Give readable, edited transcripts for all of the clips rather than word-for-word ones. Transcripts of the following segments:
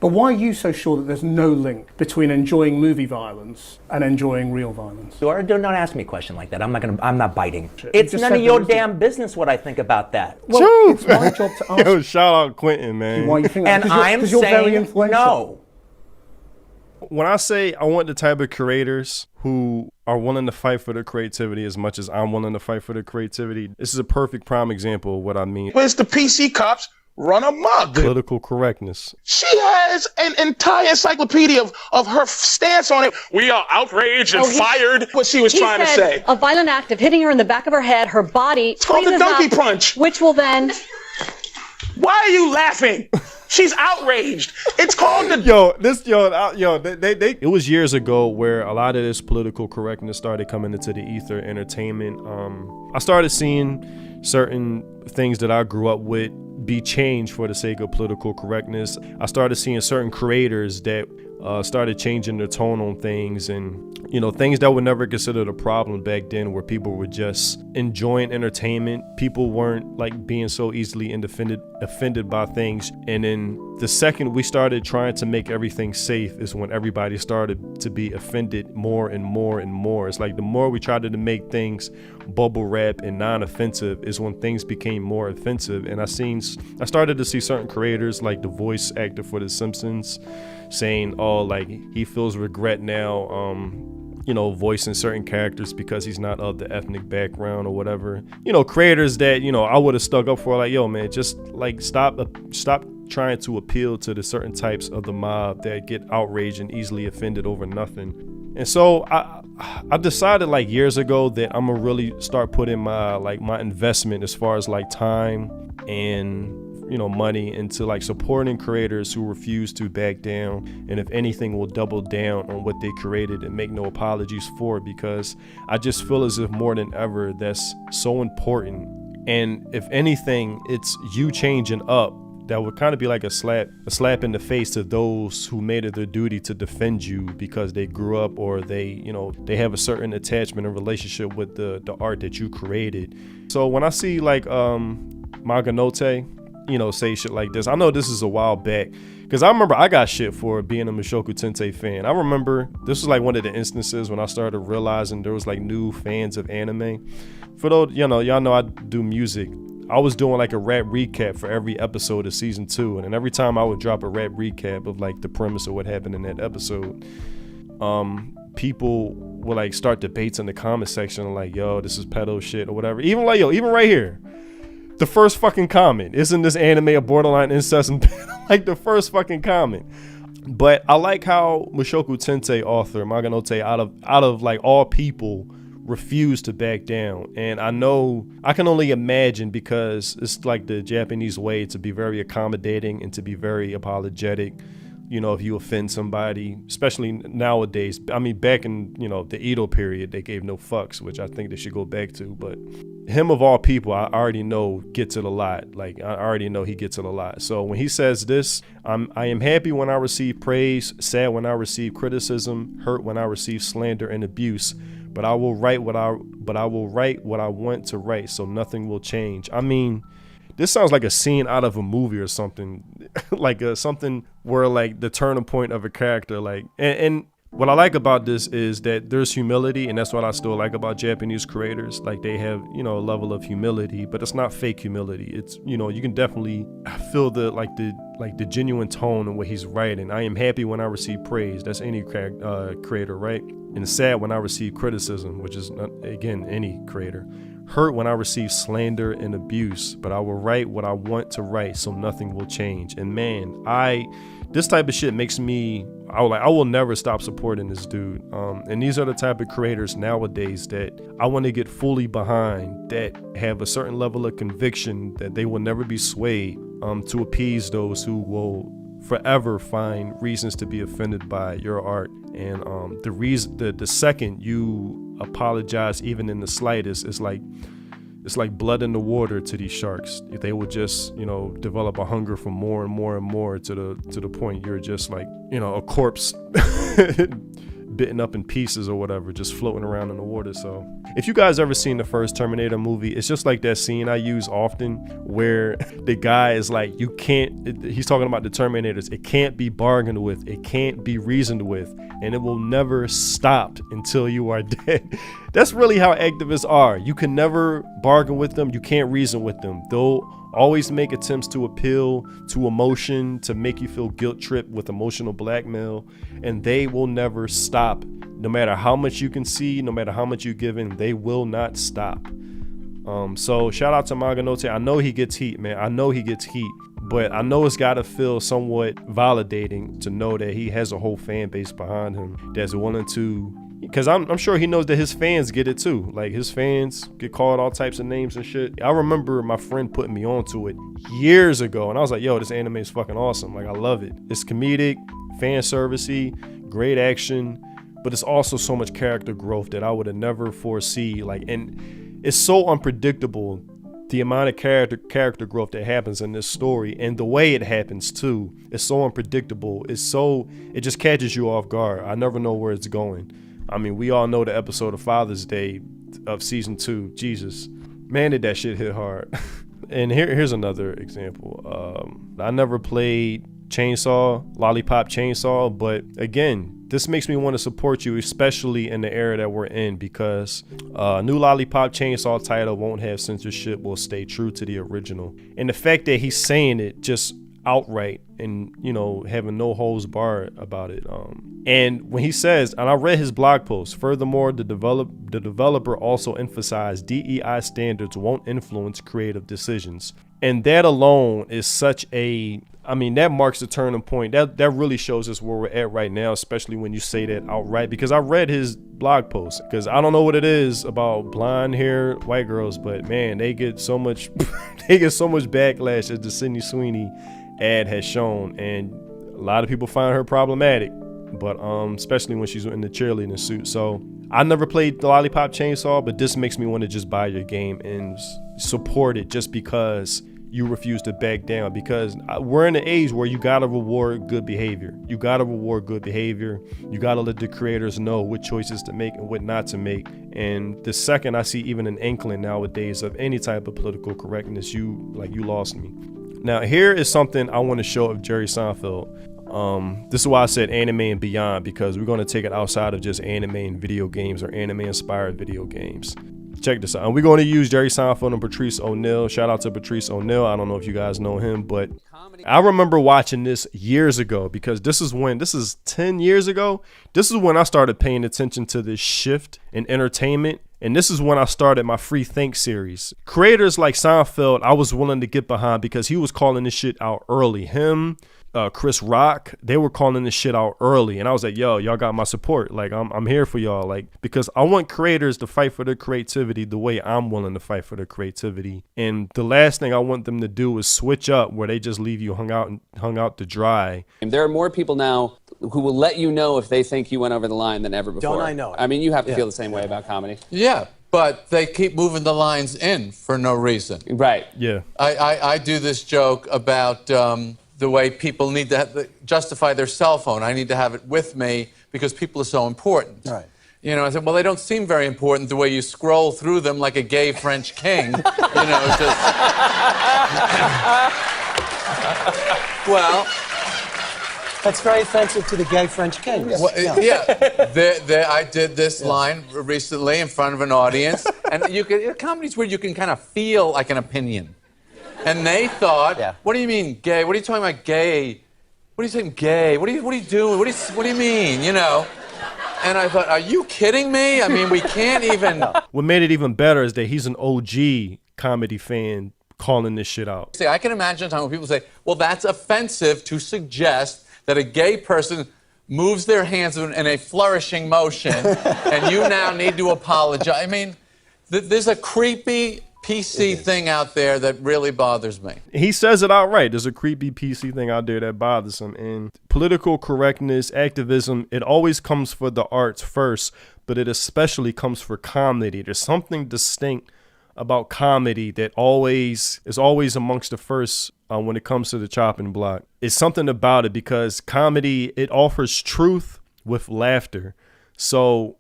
But why are you so sure that there's no link between enjoying movie violence and enjoying real violence? Don't ask me a question like that. I'm not biting. It's none of your damn business what I think about that. Well, it's my job to ask. Yo, shout out Quentin, man. Why you think that? And I'm saying no. When I say I want the type of creators who are willing to fight for their creativity as much as I'm willing to fight for their creativity, this is a perfect prime example of what I mean. Where's the PC cops run amok? Political correctness. She has an entire encyclopedia of her stance on it. We are outraged and fired. What she was trying to say. A violent act of hitting her in the back of her head, her body. It's called the donkey punch. Which will then... Why are you laughing? She's outraged. It's called the... It was years ago where a lot of this political correctness started coming into the ether entertainment. I started seeing certain things that I grew up with be changed for the sake of political correctness. I started seeing certain creators that started changing their tone on things, and things that were never considered a problem back then, where people were just enjoying entertainment. People weren't like being so easily offended by things. And then the second we started trying to make everything safe is when everybody started to be offended more and more and more. It's like the more we tried to make things bubble wrap and non-offensive is when things became more offensive. And I started to see certain creators, like the voice actor for The Simpsons, saying, like he feels regret now, voicing certain characters because he's not of the ethnic background or whatever. Creators that, I would have stuck up for, like, yo, man, just like stop trying to appeal to the certain types of the mob that get outraged and easily offended over nothing. And so I decided like years ago that I'm gonna really start putting my investment as far as like time and money into like supporting creators who refuse to back down, and if anything will double down on what they created and make no apologies for it, because I just feel as if more than ever that's so important. And if anything, it's you changing up that would kind of be like a slap in the face to those who made it their duty to defend you because they grew up or they they have a certain attachment and relationship with the art that you created. So when I see like Maganote say shit like this, I know this is a while back, because I remember I got shit for being a Mishoku Tente fan. I remember this was like one of the instances when I started realizing there was like new fans of anime. For those, y'all know I do music. I was doing like a rap recap for every episode of season 2, and then every time I would drop a rap recap of like the premise of what happened in that episode, people would like start debates in the comment section like, yo, this is pedo shit or whatever. Even right here, the first fucking comment, isn't this anime a borderline incest and pedo? Like the first fucking comment. But I like how Mishoku Tente author Maganote out of like all people refused to back down. And I know I can only imagine, because it's like the Japanese way to be very accommodating and to be very apologetic. If you offend somebody, especially nowadays. I mean, back in, the Edo period, they gave no fucks, which I think they should go back to. But him of all people, I already know gets it a lot. Like, I already know he gets it a lot. So when he says this, I am happy when I receive praise, sad when I receive criticism, hurt when I receive slander and abuse. But I will write what I want to write, so nothing will change. I mean, this sounds like a scene out of a movie or something, like something where like the turning point of a character, like, and what I like about this is that there's humility, and that's what I still like about Japanese creators. Like, they have, a level of humility, but it's not fake humility. It's, you can definitely feel the genuine tone in what he's writing. I am happy when I receive praise. That's any creator, right? And sad when I receive criticism, which is, again, any creator. Hurt when I receive slander and abuse, but I will write what I want to write, so nothing will change. And man, this type of shit makes me, I will never stop supporting this dude. And these are the type of creators nowadays that I want to get fully behind, that have a certain level of conviction that they will never be swayed to appease those who will forever find reasons to be offended by your art. And the second you apologize, even in the slightest, it's like blood in the water to these sharks. They will just, develop a hunger for more and more and more to the point you're just like, a corpse bitten up in pieces or whatever, just floating around in the water. So if you guys ever seen the first Terminator movie, it's just like that scene I use often where the guy is like, he's talking about the Terminators, it can't be bargained with, it can't be reasoned with, and it will never stop until you are dead. That's really how activists are. You can never bargain with them, you can't reason with them. They'll always make attempts to appeal to emotion, to make you feel guilt tripped with emotional blackmail, and they will never stop. No matter how much you can see, no matter how much you give in, they will not stop. So shout out to Maganote. I know he gets heat, man. I know he gets heat, but I know it's got to feel somewhat validating to know that he has a whole fan base behind him that's willing to, because I'm sure he knows that his fans get it too. Like, his fans get called all types of names and shit. I remember my friend putting me onto it years ago, and I was like, yo, this anime is fucking awesome. Like, I love it. It's comedic, fan servicey, great action, but it's also so much character growth that I would have never foresee. Like, and it's so unpredictable, the amount of character growth that happens in this story, and the way it happens too. It's so unpredictable. It just catches you off guard. I never know where it's going. I mean, we all know the episode of Father's Day of season 2. Jesus, man, did that shit hit hard. And here's another example. I never played Lollipop Chainsaw, but again, this makes me want to support you, especially in the era that we're in, because new Lollipop Chainsaw title won't have censorship, will stay true to the original. And the fact that he's saying it just outright and, you know, having no holds barred about it. And when he says, and I read his blog post, furthermore, the developer also emphasized DEI standards won't influence creative decisions. And that alone is such a, I mean, that marks the turning point. That really shows us where we're at right now, especially when you say that outright, because I read his blog post, because I don't know what it is about blonde hair white girls, but man, they get so much backlash as the Sydney Sweeney ad has shown, and a lot of people find her problematic, but especially when she's in the cheerleading suit. So I never played the Lollipop Chainsaw, but this makes me want to just buy your game and support it just because you refuse to back down, because we're in an age where you gotta reward good behavior. You gotta let the creators know what choices to make and what not to make. And the second I see even an inkling nowadays of any type of political correctness, you lost me. Now, here is something I want to show of Jerry Seinfeld. This is why I said anime and beyond, because we're going to take it outside of just anime and video games or anime inspired video games. Check this out. And we're going to use Jerry Seinfeld and Patrice O'Neal. Shout out to Patrice O'Neal. I don't know if you guys know him, but I remember watching this years ago, because this is 10 years ago. This is when I started paying attention to this shift in entertainment. And this is when I started my Free Think series. Creators like Seinfeld, I was willing to get behind because he was calling this shit out early. Him, Chris Rock, they were calling this shit out early, and I was like, yo, y'all got my support. Like, I'm here for y'all, like, because I want creators to fight for their creativity the way I'm willing to fight for their creativity. And the last thing I want them to do is switch up where they just leave you hung out to dry. There are more people now who will let you know if they think you went over the line than ever before. Don't I know it? I mean, you have to feel the same way about comedy. Yeah, but they keep moving the lines in for no reason. Right. Yeah. I do this joke about the way people need to justify their cell phone. I need to have it with me because people are so important. Right. You know, I said, well, they don't seem very important the way you scroll through them like a gay French king. You know, just... Well... That's very offensive to the gay French king. Well, yeah. I did this line recently in front of an audience, and comedy's where you can kind of feel like an opinion. And they thought, what do you mean gay? What are you talking about gay? What are you saying gay? What are you doing? What do you mean, you know? And I thought, are you kidding me? I mean, we can't even... What made it even better is that he's an OG comedy fan calling this shit out. See, I can imagine a time when people say, well, that's offensive to suggest that a gay person moves their hands in a flourishing motion, and you now need to apologize. I mean, there's a creepy PC thing out there that really bothers me. He says it outright. There's a creepy PC thing out there that bothers him. And political correctness, activism, it always comes for the arts first, but it especially comes for comedy. There's something distinct about comedy that is always amongst the first when it comes to the chopping block. It's something about it because comedy, it offers truth with laughter. So,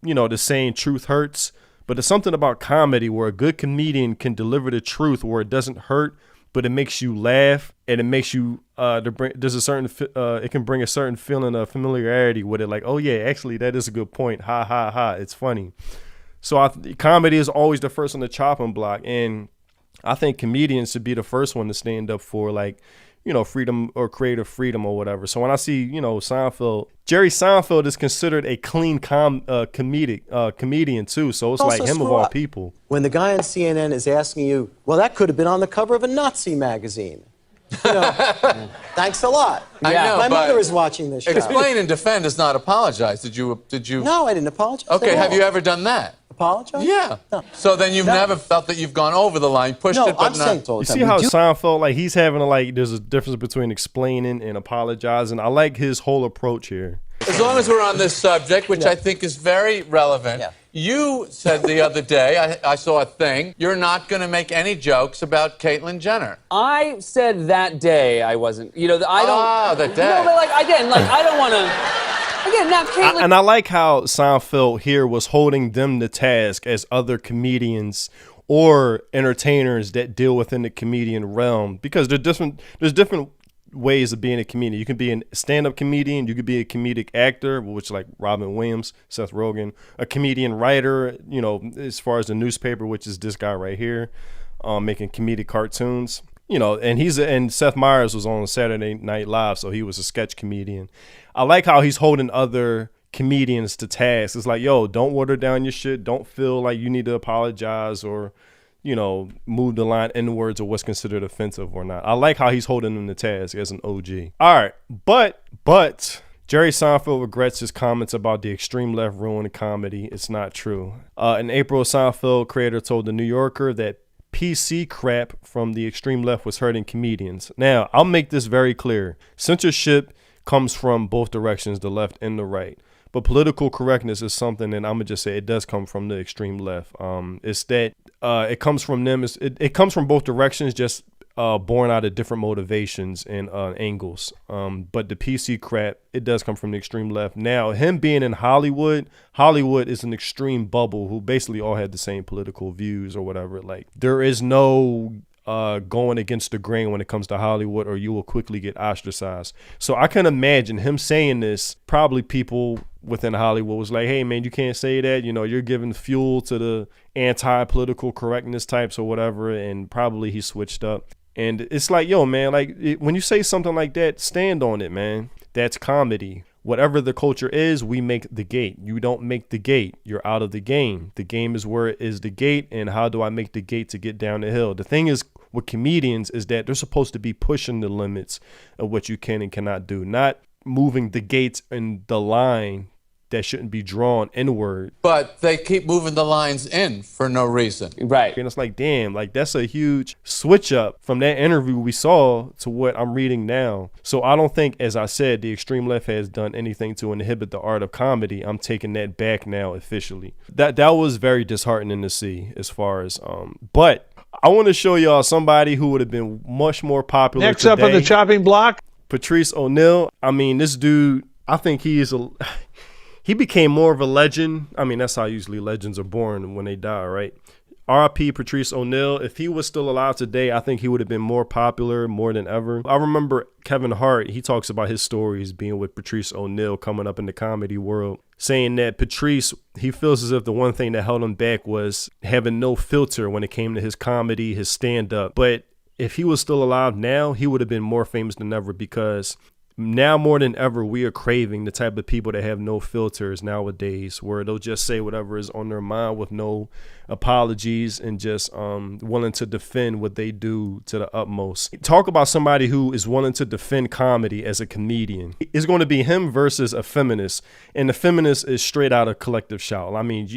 you know, the saying truth hurts, but there's something about comedy where a good comedian can deliver the truth where it doesn't hurt, but it makes you laugh, and it makes you there's a certain it can bring a certain feeling of familiarity with it, like, oh yeah, actually that is a good point, ha ha ha, it's funny. So comedy is always the first on the chopping block, and I think comedians should be the first one to stand up for, like, you know, freedom or creative freedom or whatever. So when I see, you know, Seinfeld, Jerry Seinfeld is considered a clean comedian too. So it's like him of all people. When the guy on CNN is asking you, well, that could have been on the cover of a Nazi magazine. You know, thanks a lot. I know, my but mother is watching this show. Explain and defend is not apologize. Did you? No, I didn't apologize. Okay, have you ever done that? Apologize? Yeah. No. So then you've never felt that you've gone over the line, pushed it, but I'm saying not. You see how Seinfeld, like, he's having there's a difference between explaining and apologizing. I like his whole approach here. As long as we're on this subject, which I think is very relevant, you said the other day, I saw a thing, you're not going to make any jokes about Caitlyn Jenner. I said that day I wasn't. You know, I don't. Ah, that day. No, but like again, like I don't want to. Again, now Caitlyn. And I like how Seinfeld here was holding them to task as other comedians or entertainers that deal within the comedian realm, because there's different ways of being a comedian. You can be a stand-up comedian, you could be a comedic actor, which like Robin Williams, Seth Rogen, a comedian writer, you know, as far as the newspaper, which is this guy right here, making comedic cartoons. You know, and Seth Meyers was on Saturday Night Live, so he was a sketch comedian. I like how he's holding other comedians to task. It's like, yo, don't water down your shit. Don't feel like you need to apologize or, you know, move the line inwards or what's considered offensive or not. I like how he's holding them to task as an OG. All right, but Jerry Seinfeld regrets his comments about the extreme left ruining comedy. It's not true. In April, Seinfeld creator told The New Yorker that PC crap from the extreme left was hurting comedians. Now, I'll make this very clear. Censorship comes from both directions, the left and the right. But political correctness is something that I'm going to just say it does come from the extreme left. It's that it comes from them. It comes from both directions, just born out of different motivations and angles. But the PC crap, it does come from the extreme left. Now, him being in Hollywood is an extreme bubble who basically all had the same political views or whatever. Like, there is no going against the grain when it comes to Hollywood, or you will quickly get ostracized. So I can imagine him saying this. Probably people within Hollywood was like, hey man, you can't say that, you know, you're giving fuel to the anti-political correctness types or whatever. And probably he switched up. And it's like, yo man, like when you say something like that, stand on it, man. That's comedy. Whatever the culture is, we make the gate. You don't make the gate. You're out of the game. The game is where it is the gate, and how do I make the gate to get down the hill? The thing is with comedians is that they're supposed to be pushing the limits of what you can and cannot do, not moving the gates and the line that shouldn't be drawn inward. But they keep moving the lines in for no reason. Right. And it's like, damn, like that's a huge switch up from that interview we saw to what I'm reading now. So I don't think, as I said, the extreme left has done anything to inhibit the art of comedy. I'm taking that back now officially. That was very disheartening to see as far as, but I want to show y'all somebody who would have been much more popular Next today. Up on the chopping block, Patrice O'Neal. I mean, this dude, I think he became more of a legend. I mean, that's how usually legends are born, when they die, right? R.I.P. Patrice O'Neal. If he was still alive today, I think he would have been more popular more than ever. I remember Kevin Hart, he talks about his stories being with Patrice O'Neal coming up in the comedy world, saying that Patrice, he feels as if the one thing that held him back was having no filter when it came to his comedy, his stand-up. But if he was still alive now, he would have been more famous than ever, because now more than ever, we are craving the type of people that have no filters nowadays, where they'll just say whatever is on their mind with no apologies and just willing to defend what they do to the utmost. Talk about somebody who is willing to defend comedy as a comedian. It's going to be him versus a feminist, and the feminist is straight out of Collective Shout. I mean,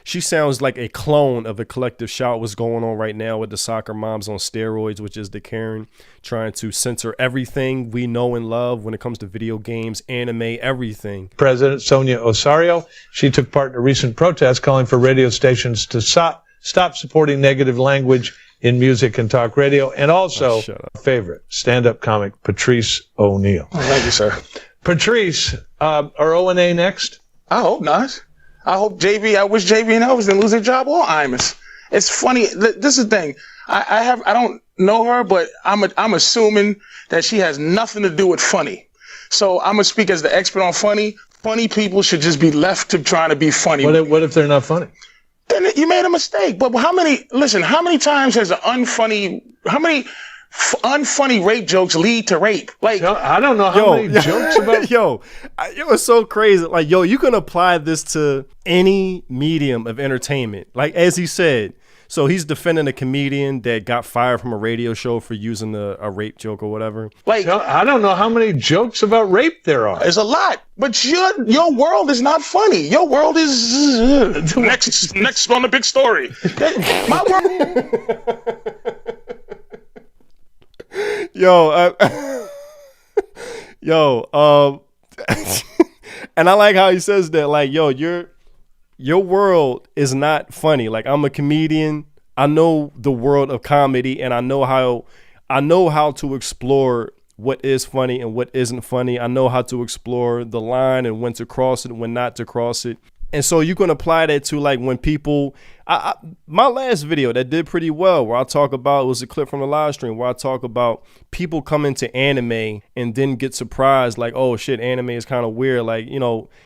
she sounds like a clone of a Collective Shout. What's going on right now with the soccer moms on steroids, which is the Karen trying to censor everything we know and love when it comes to video games, anime, everything. President Sonia Osorio, she took part in a recent protest calling for radio stations to stop supporting negative language in music and talk radio, and also favorite stand-up comic Patrice O'Neal. Oh, thank you, sir. Patrice, are O&A next? I hope not. I wish JB and Elvis didn't lose their job or Imus. It's funny. This is the thing. I don't know her, but I'm assuming that she has nothing to do with funny. So I'm gonna speak as the expert on funny. Funny people should just be left to trying to be funny. What if they're not funny? Then you made a mistake. But how many times has how many unfunny rape jokes lead to rape? Like, I don't know how many jokes about. It was so crazy. Like, you can apply this to any medium of entertainment. Like, as he said, so he's defending a comedian that got fired from a radio show for using a rape joke or whatever. Like, I don't know how many jokes about rape there are. There's a lot, but your world is not funny. Your world is next on the big story. My world. And I like how he says that, like, your world is not funny. Like, I'm a comedian. I know the world of comedy, and I know how to explore what is funny and what isn't funny. I know how to explore the line and when to cross it and when not to cross it. And so you can apply that to, like, when people, my last video that did pretty well, where I talk about, it was a clip from the live stream where I talk about people come into anime and then get surprised, like, oh shit, anime is kind of weird. Like,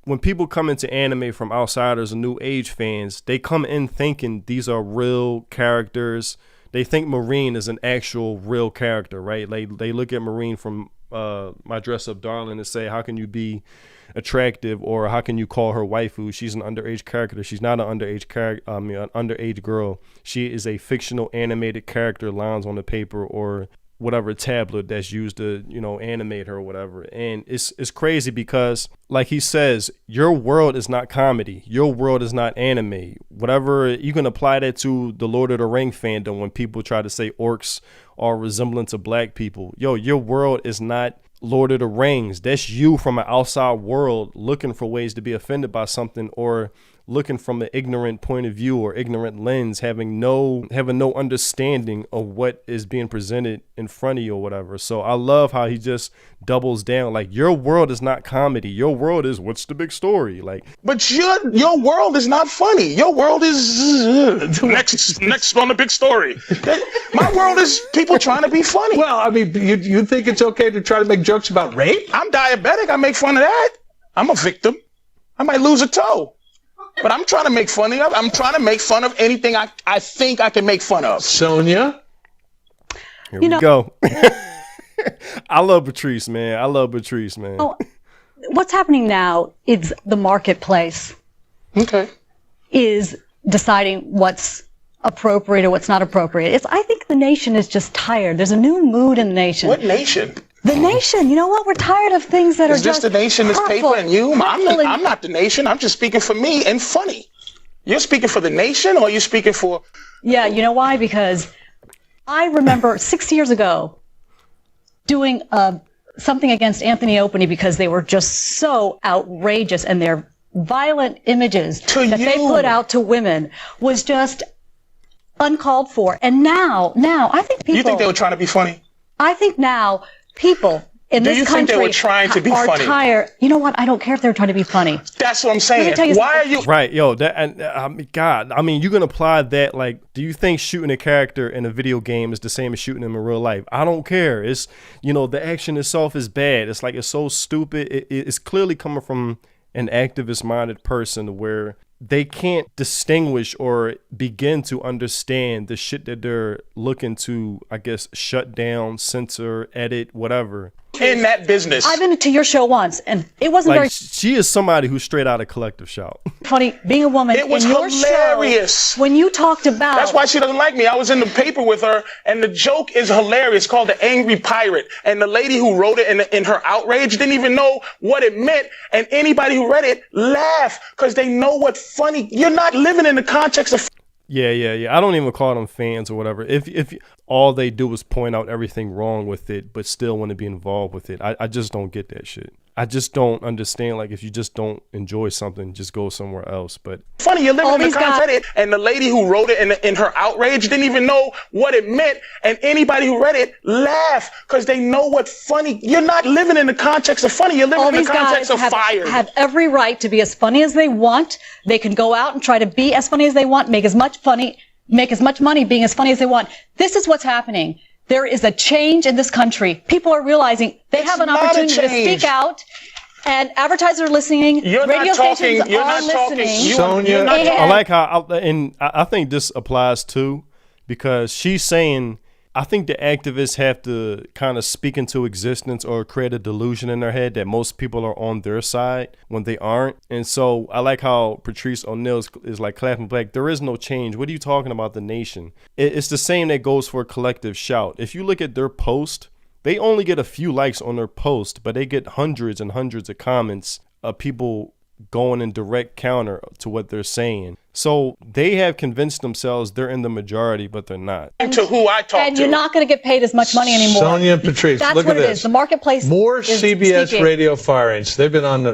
when people come into anime from outsiders and new age fans, they come in thinking these are real characters. They think Marine is an actual real character, right? Like, they look at Marine from My Dress Up Darling and say, how can you be attractive, or how can you call her waifu? She's an underage character. She's not an underage character. An underage girl. She is a fictional animated character, lines on the paper or whatever tablet that's used to animate her or whatever. And it's crazy because, like he says, your world is not comedy. Your world is not anime. Whatever, you can apply that to the Lord of the Ring fandom when people try to say orcs are resemblant to black people. Your world is not Lord of the Rings. That's you from an outside world looking for ways to be offended by something, or looking from an ignorant point of view or ignorant lens, having no understanding of what is being presented in front of you or whatever. So I love how he just doubles down. Like, your world is not comedy. Your world is, what's the big story? Like, but your world is not funny. Your world is next on the big story. My world is people trying to be funny. Well, I mean, you think it's okay to try to make jokes about rape? I'm diabetic. I make fun of that. I'm a victim. I might lose a toe. But I'm trying to make fun of. I'm trying to make fun of anything I think I can make fun of. Sonia? Here we go. I love Patrice, man. Oh, what's happening now is the marketplace is deciding what's appropriate or what's not appropriate. I think the nation is just tired. There's a new mood in the nation. What nation? The nation. You know what? We're tired of things that are just the nation, this paper, and you? I'm not the nation. I'm just speaking for me and funny. You're speaking for the nation, or you're speaking for... Yeah, you know why? Because I remember 6 years ago doing something against Anthony Openy because they were just so outrageous, and their violent images that they put out to women was just uncalled for. And now, I think people... You think they were trying to be funny? I think now... people in this country think they were trying to be are funny? Tired. You know what? I don't care if they're trying to be funny. That's what I'm saying. Why are you right? God. I mean, you can apply that. Like, do you think shooting a character in a video game is the same as shooting them in real life? I don't care. It's the action itself is bad. It's like, it's so stupid. It's clearly coming from an activist-minded person where they can't distinguish or begin to understand the shit that they're looking to, I guess, shut down, censor, edit, whatever. In that business. I've been to your show once, and it wasn't very... She is somebody who's straight out of Collective Shout. Funny, being a woman. It was in your hilarious. Show, when you talked about... That's why she doesn't like me. I was in the paper with her, and the joke is hilarious. It's called The Angry Pirate. And the lady who wrote it in her outrage didn't even know what it meant. And anybody who read it laughed because they know what funny... You're not living in the context of... Yeah. I don't even call them fans or whatever. If all they do is point out everything wrong with it, but still want to be involved with it. I just don't get that shit. I just don't understand. Like, if you just don't enjoy something, just go somewhere else. But funny, you're living in the context, and the lady who wrote it in her outrage didn't even know what it meant, and anybody who read it laughed because they know what funny. You're not living in the context of funny. You're living in the context of fire. Have every right to be as funny as they want. They can go out and try to be as funny as they want, make as much money being as funny as they want. This is what's happening. There is a change in this country. People are realizing they have an opportunity to speak out, and advertisers are listening. Radio stations are listening. Sonia, I like how, and I think this applies too, because she's saying, I think the activists have to kind of speak into existence or create a delusion in their head that most people are on their side when they aren't. And so I like how Patrice O'Neal is like clapping back. There is no change. What are you talking about, the nation? It's the same that goes for Collective Shout. If you look at their post, they only get a few likes on their post, but they get hundreds and hundreds of comments of people going in direct counter to what they're saying. So they have convinced themselves they're in the majority, but they're not. And to who I talk to. And you're not going to get paid as much money anymore. Sonia and Patrice, That's look what at it this. is. The marketplace More is CBS speaking. radio firings. They've been on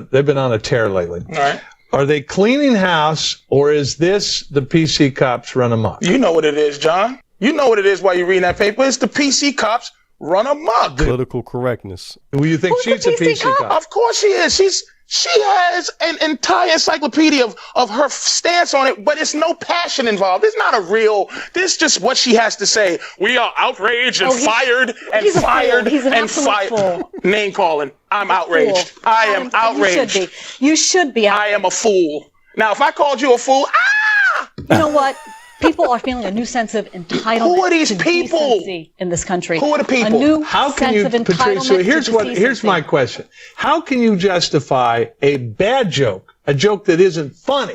a tear lately. All right. Are they cleaning house, or is this the PC cops run amok? You know what it is, John. You know what it is while you're reading that paper. It's the PC cops run amok. Political correctness. Well, you think she's a PC cop? Of course she is. She has an entire encyclopedia of her stance on it, but it's no passion involved. It's not a real, this is just what she has to say. We are outraged and fired and fired and fired. Name calling. I'm outraged. I am outraged. You should be outraged. I am a fool. Now, if I called you a fool, You know what? People are feeling a new sense of entitlement. Who are these to people decency in this country? Who are the people? A new How can sense you, of entitlement Patrice, to here's my question. How can you justify a bad joke, a joke that isn't funny?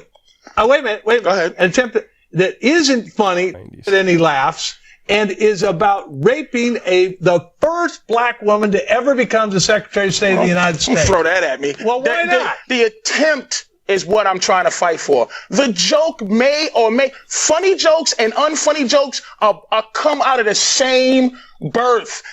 Oh, wait a minute. Go ahead. An attempt that isn't funny, and he laughs, and is about raping the first black woman to ever become the Secretary of State of the United States. Throw that at me. Well, why not? The attempt is what I'm trying to fight for. The joke funny jokes and unfunny jokes are come out of the same birth.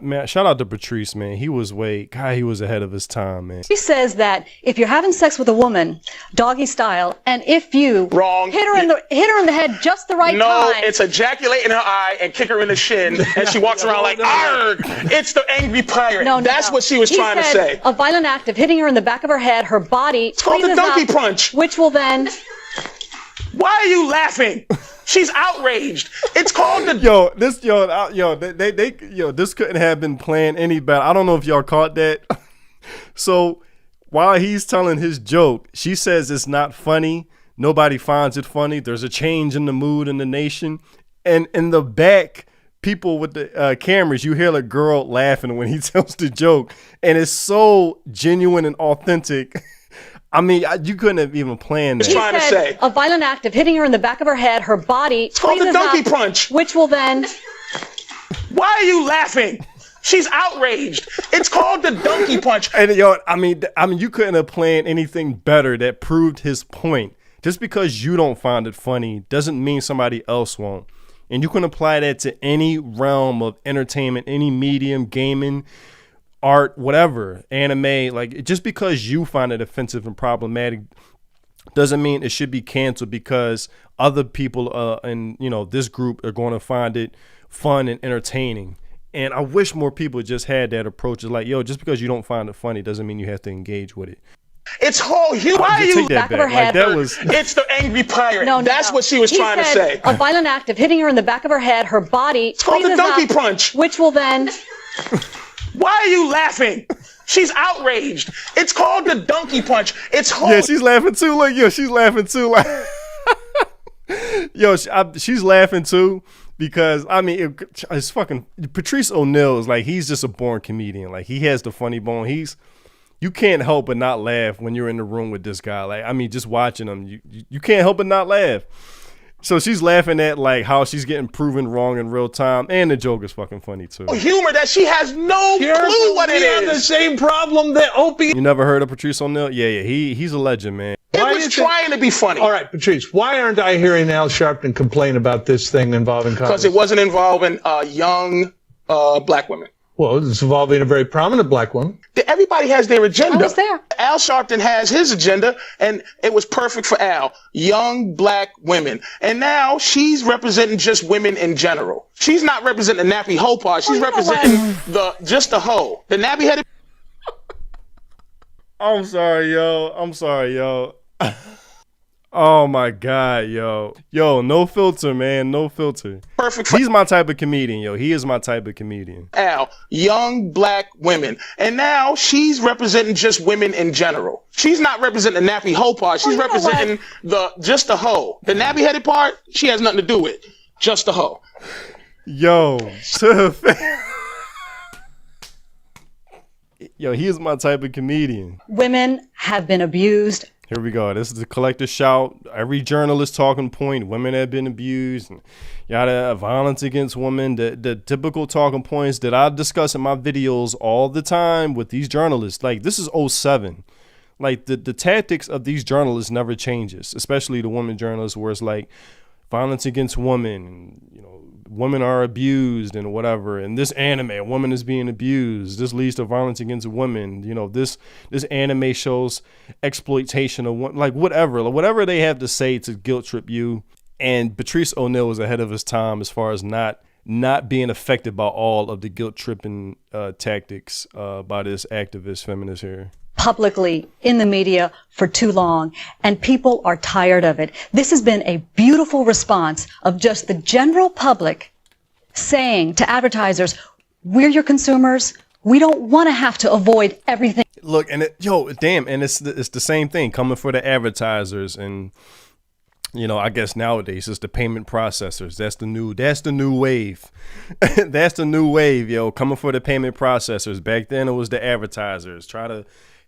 Man, shout out to Patrice, man. He was ahead of his time, man. She says that if you're having sex with a woman, doggy style, and if you hit her in the head just the right time. No, it's ejaculate in her eye and kick her in the shin, and she walks around like, arg! It's the angry pirate. That's what she was trying to say. A violent act of hitting her in the back of her head, her body. It's called the donkey punch. Which will then. Why are you laughing? She's outraged. It's called the this couldn't have been planned any better. I don't know if y'all caught that. So while he's telling his joke, she says it's not funny. Nobody finds it funny. There's a change in the mood in the nation. And in the back, people with the cameras, you hear a girl laughing when he tells the joke. And it's so genuine and authentic. I mean, you couldn't have even planned that. He's trying to say a violent act of hitting her in the back of her head, her body. It's called the donkey punch. Which will then. Why are you laughing? She's outraged. It's called the donkey punch. And I mean, you couldn't have planned anything better that proved his point. Just because you don't find it funny doesn't mean somebody else won't. And you can apply that to any realm of entertainment, any medium, gaming, art, whatever, anime. Like, just because you find it offensive and problematic doesn't mean it should be canceled because other people in this group are going to find it fun and entertaining. And I wish more people just had that approach. It's like, just because you don't find it funny doesn't mean you have to engage with it. It's whole human. Why are you back of her head? It's the angry pirate. That's what she was trying to say. A violent act of hitting her in the back of her head, her body. It's called the donkey punch. Which will then. Why are you laughing? She's outraged. It's called the donkey punch. It's whole. Yeah, she's laughing too. Look, she's laughing too. Like, she's laughing too because I mean, it's fucking Patrice O'Neal is like, he's just a born comedian. Like, he has the funny bone. You can't help but not laugh when you're in the room with this guy. Like, I mean, just watching him, you can't help but not laugh. So she's laughing at like how she's getting proven wrong in real time, and the joke is fucking funny too. Humor that she has no clue what it is. We have the same problem that Opie. You never heard of Patrice O'Neal? Yeah, he's a legend, man. It was trying to be funny. All right, Patrice, why aren't I hearing Al Sharpton complain about this thing involving Congress? Because it wasn't involving young black women. Well, it's involving a very prominent black woman. Everybody has their agenda. I was there. Al Sharpton has his agenda, and it was perfect for Al. Young black women. And now she's representing just women in general. She's not representing the nappy hoe part. She's representing just the hoe. The nappy-headed. I'm sorry, yo. Oh my God, yo. Yo, no filter, man. No filter. Perfect. He's my type of comedian, yo. He is my type of comedian. Al, young black women. And now she's representing just women in general. She's not representing the nappy hoe part. She's representing just the hoe. The nappy-headed part, she has nothing to do with. Just the hoe. Yo. Yo, he is my type of comedian. Women have been abused. Here we go. This is the collective shout. Every journalist talking point. Women have been abused. And yada, violence against women. The typical talking points that I discuss in my videos all the time with these journalists. Like, this is 07. Like, the tactics of these journalists never changes. Especially the women journalists, where it's like violence against women. You know, women are abused and whatever. And this anime, a woman is being abused. This leads to violence against women. You know, this anime shows exploitation of women, like whatever they have to say to guilt trip you. And Patrice O'Neal was ahead of his time as far as not being affected by all of the guilt tripping tactics by this activist feminist here. Publicly in the media for too long, and people are tired of it. This has been a beautiful response of just the general public saying to advertisers, we're your consumers. We don't want to have to avoid everything. Look, and it's the same thing coming for the advertisers. And you know, I guess nowadays it's the payment processors. That's the new wave. That's the new wave, yo, coming for the payment processors. Back then it was the advertisers.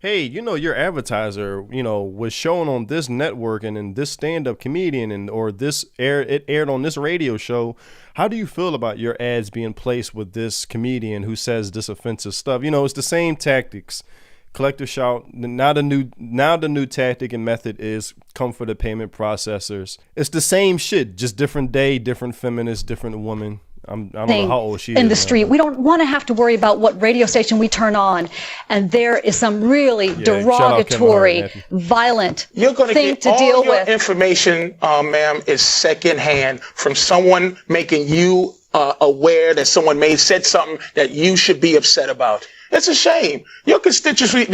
Hey, you know, your advertiser, you know, was shown on this network and in this stand-up comedian or it aired on this radio show. How do you feel about your ads being placed with this comedian who says this offensive stuff? You know, it's the same tactics. Collective shout. Now the new tactic and method is come for the payment processors. It's the same shit, just different day, different feminist, different woman. I don't know how old she is. In the street. We don't want to have to worry about what radio station we turn on. And there is some really derogatory, violent thing to deal with. You're going to get all your information, ma'am, is secondhand from someone making you aware that someone may have said something that you should be upset about. It's a shame. Your constituency,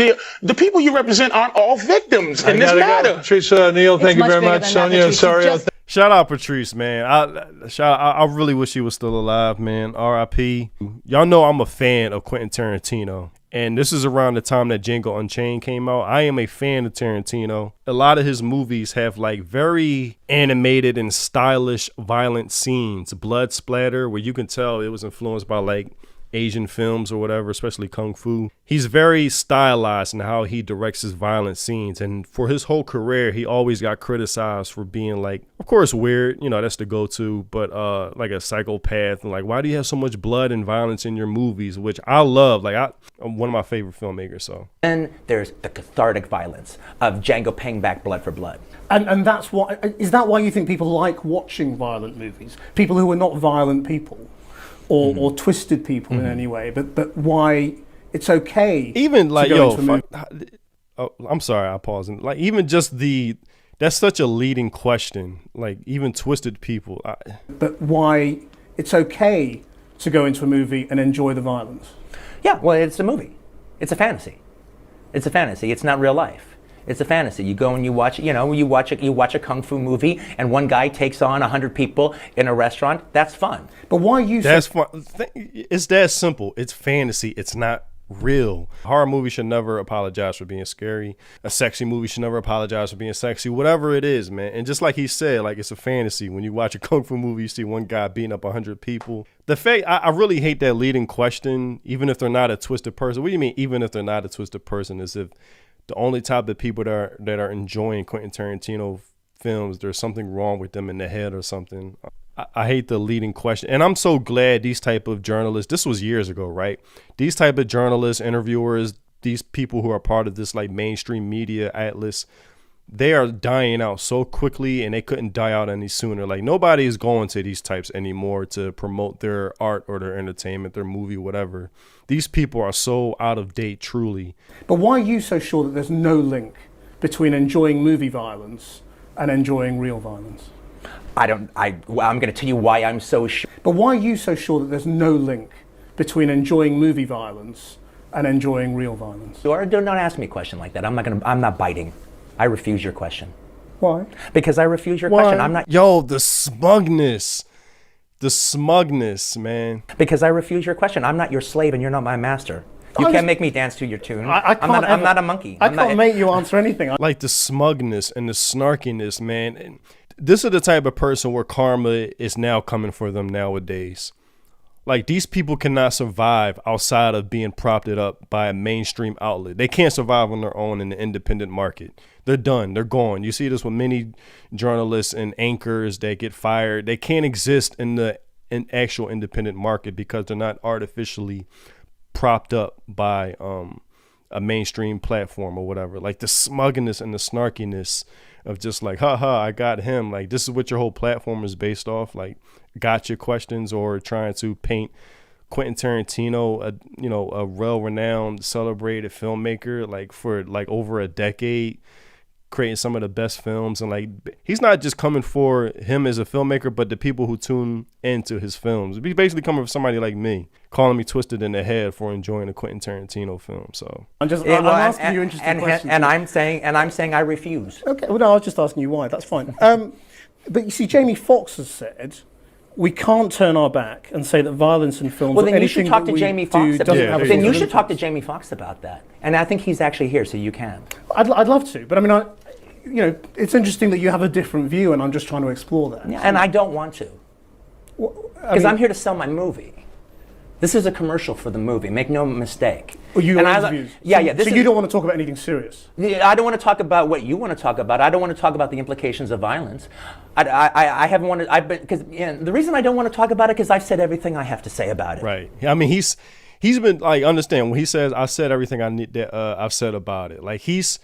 the people you represent aren't all victims in this matter. Patrice O'Neal, thank you very much. Sonia, sorry. Shout out Patrice, man. I really wish he was still alive, man. R.I.P. Y'all know I'm a fan of Quentin Tarantino. And this is around the time that Django Unchained came out. I am a fan of Tarantino. A lot of his movies have like very animated and stylish violent scenes. Blood splatter, where you can tell it was influenced by like Asian films or whatever, especially Kung Fu. He's very stylized in how he directs his violent scenes. And for his whole career, he always got criticized for being like, of course, weird, you know, that's the go-to, but like a psychopath. And like, why do you have so much blood and violence in your movies? Which I love. Like, I'm one of my favorite filmmakers, so. And there's the cathartic violence of Django paying back blood for blood. And that's why, is that why you think people like watching violent movies? People who are not violent people? Or twisted people in any way, but why it's okay. Even like, I'm sorry, I paused. Like, even just that's such a leading question. Like, even twisted people. But why it's okay to go into a movie and enjoy the violence? Yeah, well, it's a movie. It's a fantasy. It's a fantasy. It's not real life. It's a fantasy. You go and you watch a kung fu movie, and one guy takes on 100 people in a restaurant. That's fun. But why you? That's fun. It's that simple. It's fantasy. It's not real. A horror movie should never apologize for being scary. A sexy movie should never apologize for being sexy. Whatever it is, man. And just like he said, like, it's a fantasy. When you watch a kung fu movie, you see one guy beating up 100 people. The fact, I really hate that leading question. Even if they're not a twisted person. What do you mean? Even if they're not a twisted person, as if the only type of people that are enjoying Quentin Tarantino films, there's something wrong with them in the head or something. I hate the leading question. And I'm so glad these type of journalists, this was years ago, right? These type of journalists, interviewers, these people who are part of this like mainstream media atlas, they are dying out so quickly, and they couldn't die out any sooner. Like, nobody is going to these types anymore to promote their art or their entertainment, their movie, whatever. These people are so out of date, truly. But why are you so sure that there's no link between enjoying movie violence and enjoying real violence? I'm going to tell you why I'm so sure. But why are you so sure that there's no link between enjoying movie violence and enjoying real violence? Don't ask me a question like that. I'm not biting. I refuse your question. Why? Because I refuse your Why? question. I'm not. Yo, the smugness, man. Because I refuse your question. I'm not your slave, and you're not my master. You can't make me dance to your tune. I'm not a monkey. I can't make you answer anything. Like the smugness and the snarkiness, man. And this is the type of person where karma is now coming for them nowadays. Like, these people cannot survive outside of being propped up by a mainstream outlet. They can't survive on their own in the independent market. They're done. They're gone. You see this with many journalists and anchors that get fired. They can't exist in the actual independent market because they're not artificially propped up by a mainstream platform or whatever. Like, the smugness and the snarkiness of just like, haha, I got him. Like, this is what your whole platform is based off. Like, gotcha questions, or trying to paint Quentin Tarantino, a well-renowned, celebrated filmmaker, like for like over a decade, creating some of the best films. And like, he's not just coming for him as a filmmaker, but the people who tune into his films. He's basically coming for somebody like me, calling me twisted in the head for enjoying a Quentin Tarantino film. So I'm asking you interesting questions. And I'm saying I refuse. Okay, well, no, I was just asking you why. That's fine. But you see, Jamie Foxx has said we can't turn our back and say that violence in films. Well, then or you should anything talk that to we Jamie do Foxx about doesn't have a Then you social should talk to influence. Jamie Foxx about that. And I think he's actually here, so you can. I'd love to, but I mean, it's interesting that you have a different view, and I'm just trying to explore that. Yeah, and I don't want to. Because I'm here to sell my movie. This is a commercial for the movie. Make no mistake. Well, you and interviews. Yeah. So you don't want to talk about anything serious? I don't want to talk about what you want to talk about. I don't want to talk about the implications of violence. I haven't wanted. Because the reason I don't want to talk about it because I've said everything I have to say about it. right. I mean, he's been like, understand when he says I said everything I need that I've said about it. Like, he's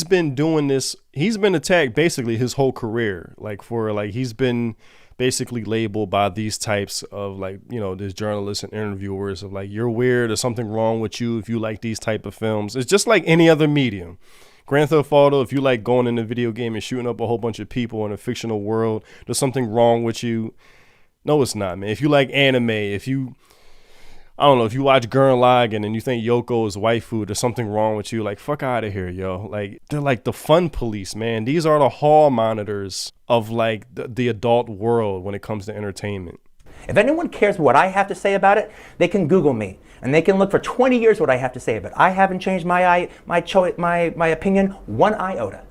been doing this. He's been attacked basically his whole career. Like, he's been basically labeled by these types of, like, these journalists and interviewers of like, you're weird, there's something wrong with you if you like these type of films. It's just like any other medium. Grand Theft Auto, if you like going in a video game and shooting up a whole bunch of people in a fictional world, there's something wrong with you. No, it's not, man. If you like anime, if you watch Gurren Lagann and you think Yoko is waifu, there's something wrong with you. Like, fuck out of here, yo. Like, they're like the fun police, man. These are the hall monitors of like the adult world when it comes to entertainment. If anyone cares what I have to say about it, they can Google me and they can look for 20 years what I have to say about it. I haven't changed my opinion one iota.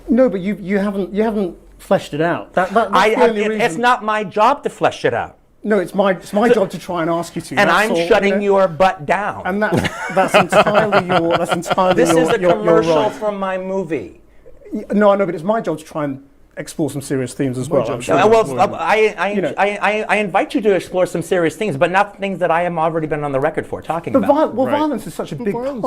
No, but you haven't fleshed it out. That's the only reason. It's not my job to flesh it out. No, it's my job to try and ask you to. And I'm shutting your butt down. And that's entirely your. That's entirely this your. This is a your commercial right. from my movie. No, I know, but it's my job to try and explore some serious themes as well. I'm sure. I invite you to explore some serious things, but not things that I have already been on the record for talking about. Violence is such a big part of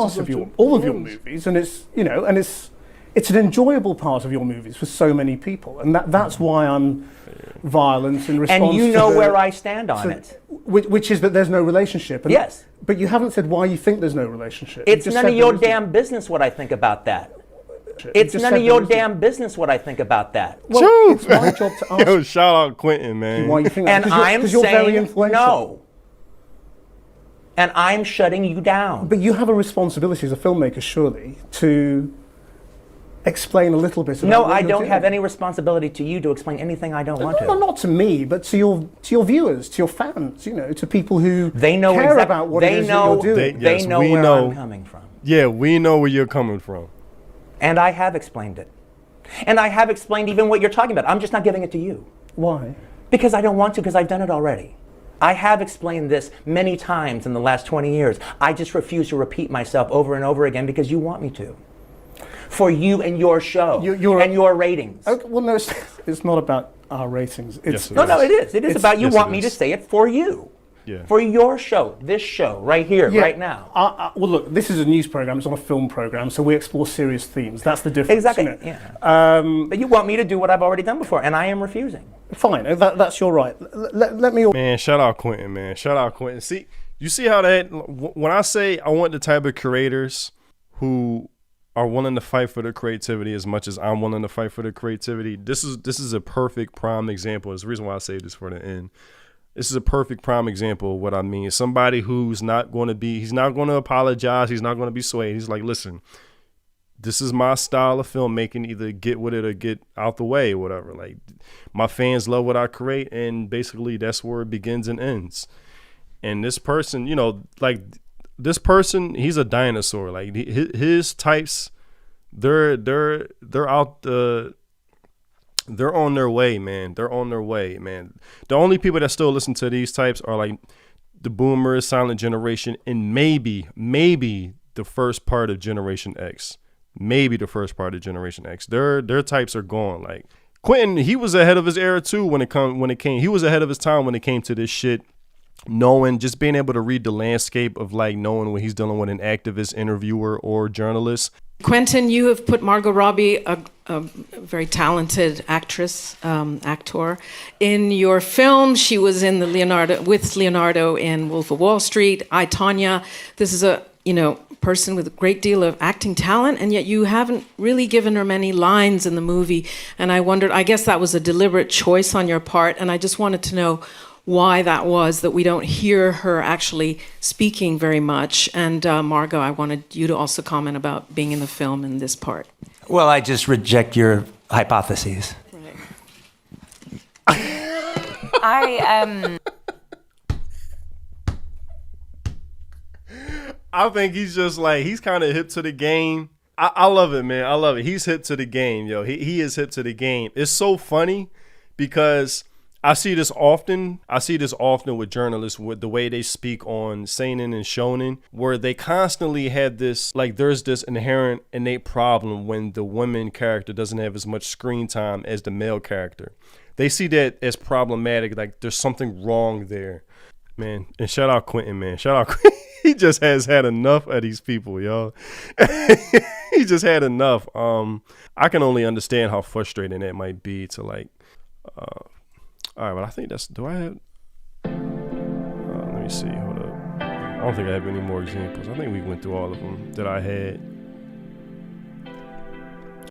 all of your movies, and it's an enjoyable part of your movies for so many people, and that's why I'm violence in response. And you know where I stand on it, which is that there's no relationship. And yes, but you haven't said why you think there's no relationship. It's none of your damn business what I think about that. It's none of your damn business what I think about that. Well, it's my job to ask. Yo, shout out Quentin, man. Why you think that? And I'm you're very saying influential. no. And I'm shutting you down. But you have a responsibility as a filmmaker, surely, to explain a little bit about No, what I you're don't doing. have any responsibility to you to explain anything I don't want to. No, not to me, but to your viewers, to your fans, to people who they know care about what it is that you're doing. They know where I'm coming from. Yeah, we know where you're coming from. And I have explained it. And I have explained even what you're talking about. I'm just not giving it to you. Why? Because I don't want to, because I've done it already. I have explained this many times in the last 20 years. I just refuse to repeat myself over and over again because you want me to. For you and your show and your ratings. Okay, well, no, it's not about our ratings. Yes, no, it is. It is about you want me to say it for you. Yeah. For your show, this show, right here, right now. Well, look, this is a news program. It's not a film program, so we explore serious themes. That's the difference. Exactly. You know? Yeah. But you want me to do what I've already done before, and I am refusing. Fine. That's your right. Let me. Man, shout out Quentin, man. Shout out Quentin. See, you see how that, when I say I want the type of creators who are willing to fight for their creativity as much as I'm willing to fight for their creativity, this is a perfect prime example. It's the reason why I saved this for the end. This is a perfect prime example of what I mean. Somebody who's not going to he's not going to apologize. He's not going to be swayed. He's like, listen, this is my style of filmmaking. Either get with it or get out the way or whatever. Like, my fans love what I create, and basically that's where it begins and ends. And this person, you know, like, this person, he's a dinosaur. Like, his types, they're out they're on their way, man. They're on their way, man. The only people that still listen to these types are like the boomers, silent generation, and maybe the first part of Generation X. Maybe the first part of Generation X. Their types are gone. Like, Quentin, he was ahead of his era too when it came. He was ahead of his time when it came to this shit. Just being able to read the landscape of, like, knowing when he's dealing with an activist, interviewer, or journalist. Quentin, you have put Margot Robbie, a very talented actress, actor, in your film. She was in with Leonardo in Wolf of Wall Street. I, Tonya. This is a person with a great deal of acting talent, and yet you haven't really given her many lines in the movie. And I wondered, I guess that was a deliberate choice on your part, and I just wanted to know why that was, that we don't hear her actually speaking very much. And Margot, I wanted you to also comment about being in the film in this part. Well, I just reject your hypotheses. I think he's just like, he's kind of hip to the game. I love it, man. I love it. He's hip to the game, yo. He is hip to the game. It's so funny because I see this often with journalists, with the way they speak on seinen and shonen, where they constantly have this, like, there's this inherent innate problem when the woman character doesn't have as much screen time as the male character. They see that as problematic, like there's something wrong there, man. And shout out Quentin, man. Shout out Quentin. He just has had enough of these people, y'all. He just had enough. I can only understand how frustrating that might be to, like, all right, but I think do I have, let me see, hold up. I don't think I have any more examples. I think we went through all of them that I had.